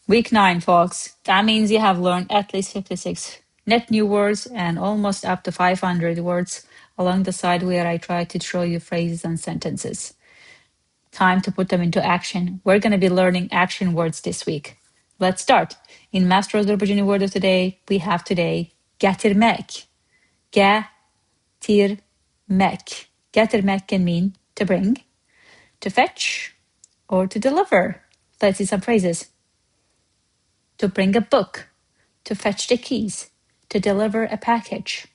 Week 9, folks. That means you have learned at least 56 net new words and almost up to 500 words along the side where I try to show you phrases and sentences. Time to put them into action. We're going to be learning action words this week. Let's start. In Master Azerbaijani word of the day, we have today gətirmək. Gətirmək. Gətirmək can mean to bring, to fetch, or to deliver. Let's see some phrases. To bring a book, to fetch the keys, to deliver a package.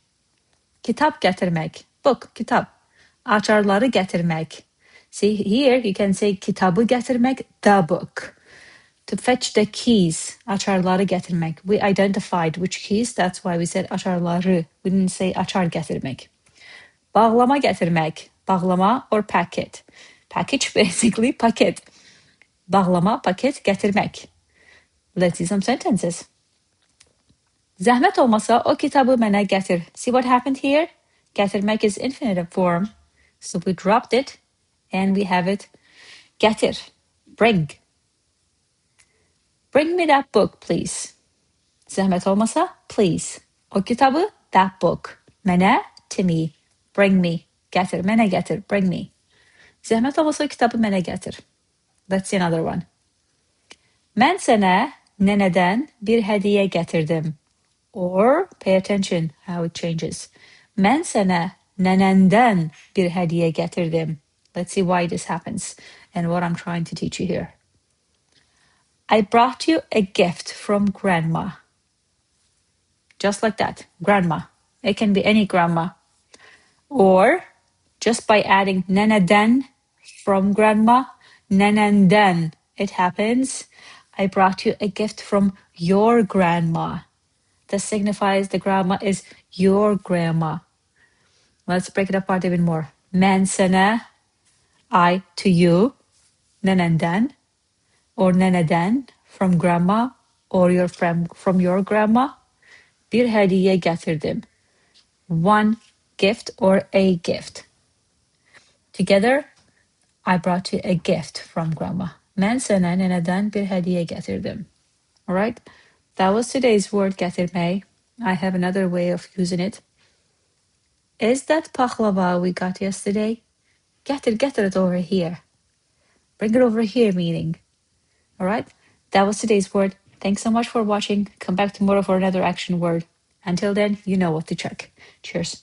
Kitab gətirmək, book, kitab. Açarları gətirmək. See, here you can say kitabı gətirmək, the book. To fetch the keys, açarları gətirmək. We identified which keys, that's why we said açarları. We didn't say açar gətirmək. Bağlama gətirmək, bağlama or packet. Package, basically, paket. Bağlama, paket, gətirmək. Let's see some sentences. Zəhmət olmasa o kitabı mənə gətir. See what happened here? Gətirmək is infinitive form. So we dropped it and we have it gətir, bring. Bring me that book, please. Zəhmət olmasa, please. O kitabı, that book. Mənə, to me. Bring me, gətir, mənə gətir, bring me. Zəhmət olmasa o kitabı mənə gətir. Let's see another one. Mən sənə nənədən bir hədiyyə gətirdim. Or, pay attention how it changes. Mən sənə nənəndən bir hədiyyə gətirdim. Let's see why this happens and what I'm trying to teach you here. I brought you a gift from grandma. Just like that, grandma. It can be any grandma. Or, just by adding nənədən from grandma, nənəndən. It happens, I brought you a gift from your grandma. This signifies the grandma is your grandma. Let's break it apart even more. Mən sənə, I to you, nənəndən, or nənədən, from grandma, or from your grandma, bir hədiyyə gətirdim. One gift or a gift. Together, I brought you a gift from grandma. Mən sənə nənədən bir hədiyyə gətirdim. All right? That was today's word, gətirmək. I have another way of using it. Is that paxalava we got yesterday? Get it over here. Bring it over here, meaning. All right? That was today's word. Thanks so much for watching. Come back tomorrow for another action word. Until then, you know what to check. Cheers.